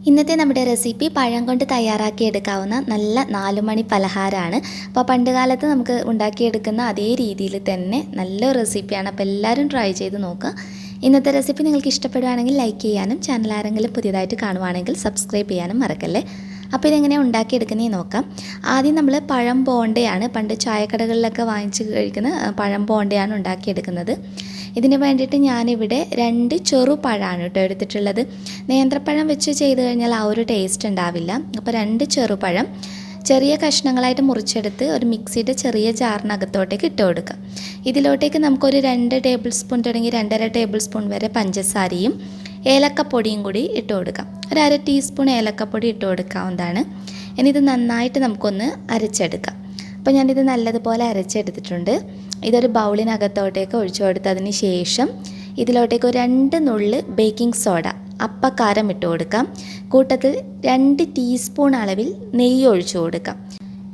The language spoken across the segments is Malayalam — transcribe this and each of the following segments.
ഇന്നത്തെ നമ്മുടെ റെസിപ്പി പഴം കൊണ്ട് തയ്യാറാക്കിയെടുക്കാവുന്ന നല്ല 4 മണി പലഹാരമാണ്. അപ്പോൾ പണ്ടുകാലത്ത് നമുക്ക് ഉണ്ടാക്കിയെടുക്കുന്ന അതേ രീതിയിൽ തന്നെ നല്ലൊരു റെസിപ്പിയാണ്. അപ്പോൾ എല്ലാവരും ട്രൈ ചെയ്ത് നോക്കുക. ഇന്നത്തെ റെസിപ്പി നിങ്ങൾക്ക് ഇഷ്ടപ്പെടുകയാണെങ്കിൽ ലൈക്ക് ചെയ്യാനും ചാനൽ ആരെങ്കിലും പുതിയതായിട്ട് കാണുവാണെങ്കിൽ സബ്സ്ക്രൈബ് ചെയ്യാനും മറക്കല്ലേ. അപ്പോൾ ഇതെങ്ങനെയാണ് ഉണ്ടാക്കിയെടുക്കുന്നതെന്ന് നോക്കാം. ആദ്യം നമ്മൾ പഴം ബോണ്ടയാണ് പണ്ട് ചായക്കടകളിലൊക്കെ വാങ്ങിച്ച് കഴിക്കുന്ന പഴം ബോണ്ടയാണ് ഉണ്ടാക്കിയെടുക്കുന്നത്. ഇതിന് വേണ്ടിയിട്ട് ഞാനിവിടെ 2 ചെറുപഴമാണ് കേട്ടോ എടുത്തിട്ടുള്ളത്. നേന്ത്രപ്പഴം വെച്ച് ചെയ്ത് കഴിഞ്ഞാൽ ആ ഒരു ടേസ്റ്റ് ഉണ്ടാവില്ല. അപ്പോൾ 2 ചെറുപഴം ചെറിയ കഷ്ണങ്ങളായിട്ട് മുറിച്ചെടുത്ത് ഒരു മിക്സിയുടെ ചെറിയ ജാറിനകത്തോട്ടേക്ക് ഇട്ട് കൊടുക്കുക. ഇതിലോട്ടേക്ക് നമുക്കൊരു 2 ടേബിൾ സ്പൂൺ തുടങ്ങി 2.5 ടേബിൾ സ്പൂൺ വരെ പഞ്ചസാരയും ഏലക്കപ്പൊടിയും കൂടി ഇട്ട് കൊടുക്കാം. ഒരു 1/2 ടീസ്പൂൺ ഏലക്കപ്പൊടി ഇട്ട് കൊടുക്കാവുന്നതാണ്. ഇനി ഇത് നന്നായിട്ട് നമുക്കൊന്ന് അരച്ചെടുക്കാം. അപ്പോൾ ഞാനിത് നല്ലതുപോലെ അരച്ചെടുത്തിട്ടുണ്ട്. ഇതൊരു ബൗളിനകത്തോട്ടേക്ക് ഒഴിച്ചു കൊടുത്തതിന് ശേഷം ഇതിലോട്ടേക്ക് ഒരു 2 നുള്ള് ബേക്കിംഗ് സോഡ അപ്പക്കാരം ഇട്ട് കൊടുക്കാം. കൂട്ടത്തിൽ 2 ടീസ്പൂൺ അളവിൽ നെയ്യ് ഒഴിച്ചു കൊടുക്കാം.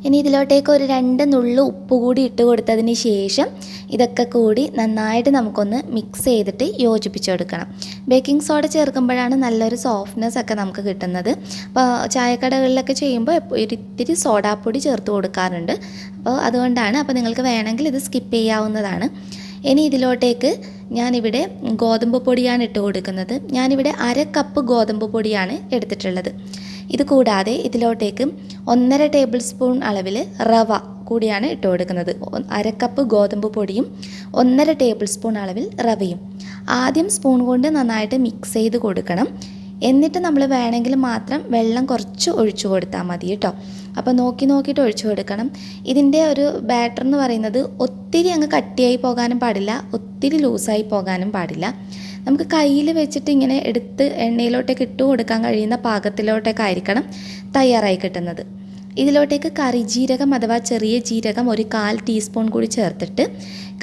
ഇനി ഇതിലോട്ടേക്ക് ഒരു 2 നുള്ള് ഉപ്പ് കൂടി ഇട്ട് കൊടുത്തതിന് ശേഷം ഇതൊക്കെ കൂടി നന്നായിട്ട് നമുക്കൊന്ന് മിക്സ് ചെയ്തിട്ട് യോജിപ്പിച്ച് കൊടുക്കണം. ബേക്കിംഗ് സോഡ ചേർക്കുമ്പോഴാണ് നല്ലൊരു സോഫ്റ്റ്നെസ് ഒക്കെ നമുക്ക് കിട്ടുന്നത്. അപ്പോൾ ചായക്കടകളിലൊക്കെ ചെയ്യുമ്പോൾ ഒരിത്തിരി സോഡാപ്പൊടി ചേർത്ത് കൊടുക്കാറുണ്ട്. അപ്പോൾ അതുകൊണ്ടാണ്. അപ്പോൾ നിങ്ങൾക്ക് വേണമെങ്കിൽ ഇത് സ്കിപ്പ് ചെയ്യാവുന്നതാണ്. ഇനി ഇതിലോട്ടേക്ക് ഞാനിവിടെ ഗോതമ്പ് പൊടിയാണ് ഇട്ട് കൊടുക്കുന്നത്. ഞാനിവിടെ 1/2 കപ്പ് ഗോതമ്പ് പൊടിയാണ് എടുത്തിട്ടുള്ളത്. ഇത് കൂടാതെ ഇതിലോട്ടേക്ക് 1.5 ടേബിൾ സ്പൂൺ അളവിൽ റവ കൂടിയാണ് ഇട്ട് കൊടുക്കുന്നത്. 1/2 കപ്പ് ഗോതമ്പ് പൊടിയും 1.5 ടേബിൾ സ്പൂൺ അളവിൽ റവയും ആദ്യം സ്പൂൺ കൊണ്ട് നന്നായിട്ട് മിക്സ് ചെയ്ത് കൊടുക്കണം. എന്നിട്ട് നമ്മൾ വേണമെങ്കിൽ മാത്രം വെള്ളം കുറച്ച് ഒഴിച്ചു കൊടുത്താൽ മതി കേട്ടോ. അപ്പോൾ നോക്കിയിട്ട് ഒഴിച്ചു കൊടുക്കണം. ഇതിൻ്റെ ഒരു ബാറ്റർ എന്ന് പറയുന്നത് ഒത്തിരി അങ്ങ് കട്ടിയായി പോകാനും പാടില്ല, ഒത്തിരി ലൂസായി പോകാനും പാടില്ല. നമുക്ക് കയ്യിൽ വെച്ചിട്ട് ഇങ്ങനെ എടുത്ത് എണ്ണയിലോട്ടേക്ക് ഇട്ട് കൊടുക്കാൻ കഴിയുന്ന പാകത്തിലോട്ടേക്കായിരിക്കണം തയ്യാറായി കിട്ടുന്നത്. ഇതിലോട്ടേക്ക് കറിജീരകം അഥവാ ചെറിയ ജീരകം ഒരു 1/4 ടീസ്പൂൺ കൂടി ചേർത്തിട്ട്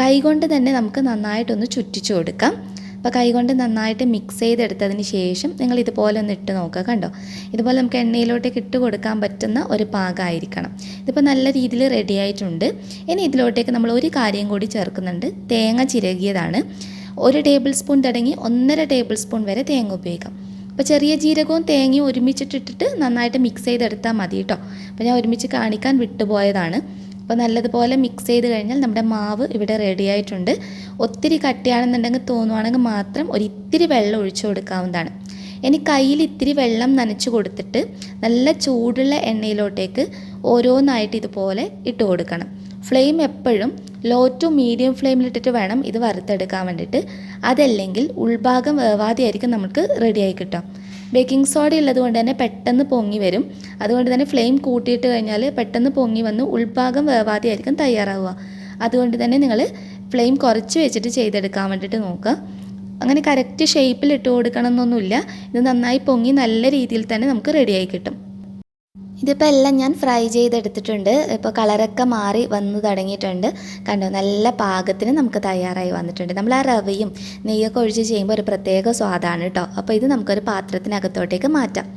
കൈകൊണ്ട് തന്നെ നമുക്ക് നന്നായിട്ടൊന്ന് ചുറ്റിച്ചു കൊടുക്കാം. അപ്പോൾ കൈകൊണ്ട് നന്നായിട്ട് മിക്സ് ചെയ്തെടുത്തതിന് ശേഷം നിങ്ങൾ ഇതുപോലെ ഒന്ന് ഇട്ട് നോക്കുക. കണ്ടോ, ഇതുപോലെ നമുക്ക് എണ്ണയിലോട്ടേക്ക് ഇട്ട് കൊടുക്കാൻ പറ്റുന്ന ഒരു പാകമായിരിക്കണം. ഇതിപ്പോൾ നല്ല രീതിയിൽ റെഡി ആയിട്ടുണ്ട്. ഇനി ഇതിലോട്ടേക്ക് നമ്മൾ ഒരു കാര്യം കൂടി ചേർക്കുന്നുണ്ട്. തേങ്ങ ചിരകിയതാണ്. 1 ടേബിൾ സ്പൂൺ തുടങ്ങി 1.5 ടേബിൾ സ്പൂൺ വരെ തേങ്ങ ഉപയോഗിക്കാം. അപ്പോൾ ചെറിയ ജീരകവും തേങ്ങയും ഒരുമിച്ചിട്ടിട്ട് നന്നായിട്ട് മിക്സ് ചെയ്തെടുത്താൽ മതി കേട്ടോ. അപ്പോൾ ഞാൻ ഒരുമിച്ച് കാണിക്കാൻ വിട്ടുപോയതാണ്. അപ്പോൾ നല്ലതുപോലെ മിക്സ് ചെയ്ത് കഴിഞ്ഞാൽ നമ്മുടെ മാവ് ഇവിടെ റെഡി ആയിട്ടുണ്ട്. ഒത്തിരി കട്ടിയാണെന്നുണ്ടെങ്കിൽ തോന്നുവാണെങ്കിൽ മാത്രം ഒരിത്തിരി വെള്ളം ഒഴിച്ചു കൊടുക്കാവുന്നതാണ്. ഇനി കയ്യിൽ ഇത്തിരി വെള്ളം നനച്ച് കൊടുത്തിട്ട് നല്ല ചൂടുള്ള എണ്ണയിലോട്ടേക്ക് ഓരോന്നായിട്ട് ഇതുപോലെ ഇട്ട് കൊടുക്കണം. ഫ്ലെയിം എപ്പോഴും ലോ ടു മീഡിയം ഫ്ലെയിമിലിട്ടിട്ട് വേണം ഇത് വറുത്തെടുക്കാൻ വേണ്ടിയിട്ട്. അതല്ലെങ്കിൽ ഉൾഭാഗം വേവാതെയായിരിക്കും നമുക്ക് റെഡിയായി കിട്ടും. ബേക്കിംഗ് സോഡ ഉള്ളത് കൊണ്ട് തന്നെ പെട്ടെന്ന് പൊങ്ങി വരും. അതുകൊണ്ട് തന്നെ ഫ്ലെയിം കൂട്ടിയിട്ട് കഴിഞ്ഞാൽ പെട്ടെന്ന് പൊങ്ങി വന്ന് ഉൾഭാഗം വേവാതെയായിരിക്കും തയ്യാറാവുക. അതുകൊണ്ട് തന്നെ നിങ്ങൾ ഫ്ലെയിം കുറച്ച് വെച്ചിട്ട് ചെയ്തെടുക്കാൻ വേണ്ടിയിട്ട് നോക്കുക. അങ്ങനെ കറക്റ്റ് ഷേപ്പിൽ ഇട്ട് കൊടുക്കണം എന്നൊന്നുമില്ല. ഇത് നന്നായി പൊങ്ങി നല്ല രീതിയിൽ തന്നെ നമുക്ക് റെഡിയായി കിട്ടും. ഇതിപ്പോൾ എല്ലാം ഞാൻ ഫ്രൈ ചെയ്തെടുത്തിട്ടുണ്ട്. ഇപ്പോൾ കളറൊക്കെ മാറി വന്നു തുടങ്ങിയിട്ടുണ്ട്. കണ്ടോ, നല്ല പാകത്തിന് നമുക്ക് തയ്യാറായി വന്നിട്ടുണ്ട്. നമ്മൾ ആ റവയും നെയ്യൊക്കെ ഒഴിച്ച് ചെയ്യുമ്പോൾ ഒരു പ്രത്യേക സ്വാദാണ് കേട്ടോ. അപ്പോൾ ഇത് നമുക്കൊരു പാത്രത്തിനകത്തോട്ടേക്ക് മാറ്റാം.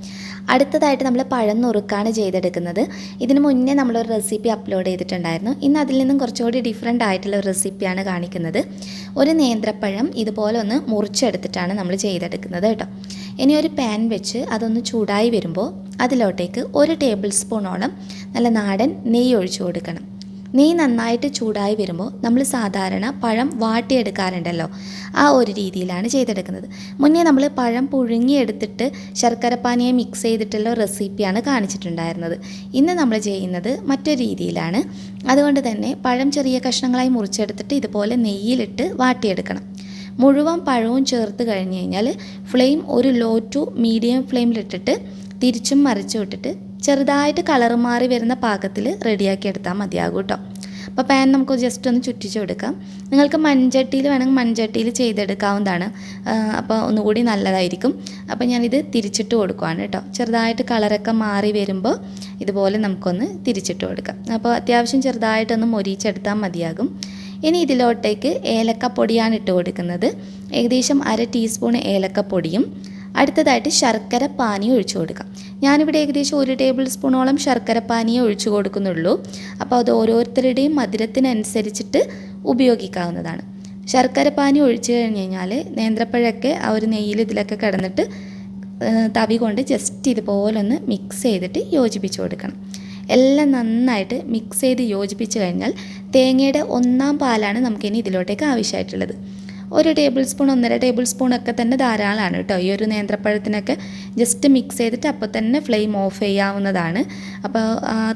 അടുത്തതായിട്ട് നമ്മൾ പഴം നുറുക്കാണ് ചെയ്തെടുക്കുന്നത്. ഇതിന് മുന്നേ നമ്മളൊരു റെസിപ്പി അപ്ലോഡ് ചെയ്തിട്ടുണ്ടായിരുന്നു. ഇന്ന് അതിൽ നിന്നും കുറച്ചുകൂടി ഡിഫറെൻ്റ് ആയിട്ടുള്ള ഒരു റെസിപ്പിയാണ് കാണിക്കുന്നത്. ഒരു നേന്ത്രപ്പഴം ഇതുപോലെ ഒന്ന് മുറിച്ചെടുത്തിട്ടാണ് നമ്മൾ ചെയ്തെടുക്കുന്നത് കേട്ടോ. ഇനി ഒരു പാൻ വെച്ച് അതൊന്ന് ചൂടായി വരുമ്പോൾ അതിലോട്ടേക്ക് 1 ടേബിൾ സ്പൂണോളം നല്ല നാടൻ നെയ്യ് ഒഴിച്ചു കൊടുക്കണം. നെയ്യ് നന്നായിട്ട് ചൂടായി വരുമ്പോൾ നമ്മൾ സാധാരണ പഴം വാട്ടിയെടുക്കാറുണ്ടല്ലോ, ആ ഒരു രീതിയിലാണ് ചെയ്തെടുക്കുന്നത്. മുന്നേ നമ്മൾ പഴം പുഴുങ്ങിയെടുത്തിട്ട് ശർക്കരപ്പാനിയെ മിക്സ് ചെയ്തിട്ടുള്ള റെസിപ്പിയാണ് കാണിച്ചിട്ടുണ്ടായിരുന്നത്. ഇന്ന് നമ്മൾ ചെയ്യുന്നത് മറ്റൊരു രീതിയിലാണ്. അതുകൊണ്ട് തന്നെ പഴം ചെറിയ കഷ്ണങ്ങളായി മുറിച്ചെടുത്തിട്ട് ഇതുപോലെ നെയ്യിലിട്ട് വാട്ടിയെടുക്കണം. മുഴുവൻ പഴവും ചേർത്ത് കഴിഞ്ഞ് കഴിഞ്ഞാൽ ഫ്ലെയിം ഒരു ലോ ടു മീഡിയം ഫ്ലെയിമിലിട്ടിട്ട് തിരിച്ചും മറിച്ചും ഇട്ടിട്ട് ചെറുതായിട്ട് കളർ മാറി വരുന്ന പാകത്തിൽ റെഡിയാക്കി എടുത്താൽ മതിയാകും കേട്ടോ. അപ്പോൾ പാൻ നമുക്ക് ജസ്റ്റ് ഒന്ന് ചുറ്റിച്ച് കൊടുക്കാം. നിങ്ങൾക്ക് മൺചട്ടിയിൽ വേണമെങ്കിൽ മൺചട്ടിയിൽ ചെയ്തെടുക്കാവുന്നതാണ്. അപ്പോൾ ഒന്നുകൂടി നല്ലതായിരിക്കും. അപ്പോൾ ഞാനിത് തിരിച്ചിട്ട് കൊടുക്കുവാണ് കേട്ടോ. ചെറുതായിട്ട് കളറൊക്കെ മാറി വരുമ്പോൾ ഇതുപോലെ നമുക്കൊന്ന് തിരിച്ചിട്ട് കൊടുക്കാം. അപ്പോൾ അത്യാവശ്യം ചെറുതായിട്ടൊന്ന് മൊരിച്ചെടുത്താൽ മതിയാകും. ഇനി ഇതിലോട്ടേക്ക് ഏലക്കപ്പൊടിയാണ് ഇട്ട് കൊടുക്കുന്നത്. ഏകദേശം 1/2 ടീസ്പൂൺ ഏലക്കപ്പൊടിയും അടുത്തതായിട്ട് ശർക്കര പാനി ഒഴിച്ചു കൊടുക്കാം. ഞാനിവിടെ ഏകദേശം 1 ടേബിൾ സ്പൂണോളം ശർക്കര പാനിയെ ഒഴിച്ചു കൊടുക്കുന്നുള്ളൂ. അപ്പോൾ അത് ഓരോരുത്തരുടെയും മധുരത്തിനനുസരിച്ചിട്ട് ഉപയോഗിക്കാവുന്നതാണ്. ശർക്കര പാനി ഒഴിച്ചു കഴിഞ്ഞ് കഴിഞ്ഞാൽ നേന്ത്രപ്പഴമൊക്കെ ആ ഒരു നെയ്യിൽ ഇതിലൊക്കെ കിടന്നിട്ട് തവി കൊണ്ട് ജസ്റ്റ് ഇതുപോലെ ഒന്ന് മിക്സ് ചെയ്തിട്ട് യോജിപ്പിച്ച് കൊടുക്കണം. എല്ലാം നന്നായിട്ട് മിക്സ് ചെയ്ത് യോജിപ്പിച്ച് കഴിഞ്ഞാൽ തേങ്ങയുടെ 1/4 പാലാണ് നമുക്കിനി ഇതിലോട്ടേക്ക് ആവശ്യമായിട്ടുള്ളത്. 1 ടേബിൾ സ്പൂൺ 1.5 ടേബിൾ സ്പൂണൊക്കെ തന്നെ ധാരാളമാണ് കേട്ടോ. ഈ ഒരു നേന്ത്രപ്പഴത്തിനൊക്കെ ജസ്റ്റ് മിക്സ് ചെയ്തിട്ട് അപ്പോൾ തന്നെ ഫ്ലെയിം ഓഫ് ചെയ്യാവുന്നതാണ്. അപ്പോൾ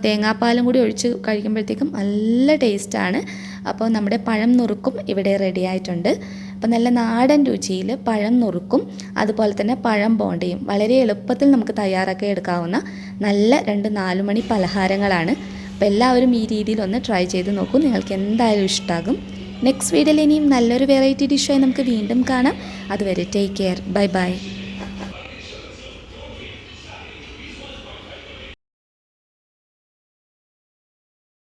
തേങ്ങാപ്പാലും കൂടി ഒഴിച്ച് കഴിക്കുമ്പോഴത്തേക്കും നല്ല ടേസ്റ്റാണ്. അപ്പോൾ നമ്മുടെ പഴം നുറുക്കും ഇവിടെ റെഡി ആയിട്ടുണ്ട്. അപ്പോൾ നല്ല നാടൻ രുചിയിൽ പഴം നുറുക്കും അതുപോലെ തന്നെ പഴം ബോണ്ടയും വളരെ എളുപ്പത്തിൽ നമുക്ക് തയ്യാറാക്കി എടുക്കാവുന്ന നല്ല 2-4 മണി പലഹാരങ്ങളാണ്. അപ്പോൾ എല്ലാവരും ഈ രീതിയിൽ ഒന്ന് ട്രൈ ചെയ്ത് നോക്കൂ, നിങ്ങൾക്ക് എന്തായാലും ഇഷ്ടമാകും. നെക്സ്റ്റ് വീഡിയോയിൽ ഇനിയും നല്ലൊരു വെറൈറ്റി ഡിഷായി നമുക്ക് വീണ്ടും കാണാം. അതുവരെ ടേക്ക് കെയർ, ബൈ ബൈ.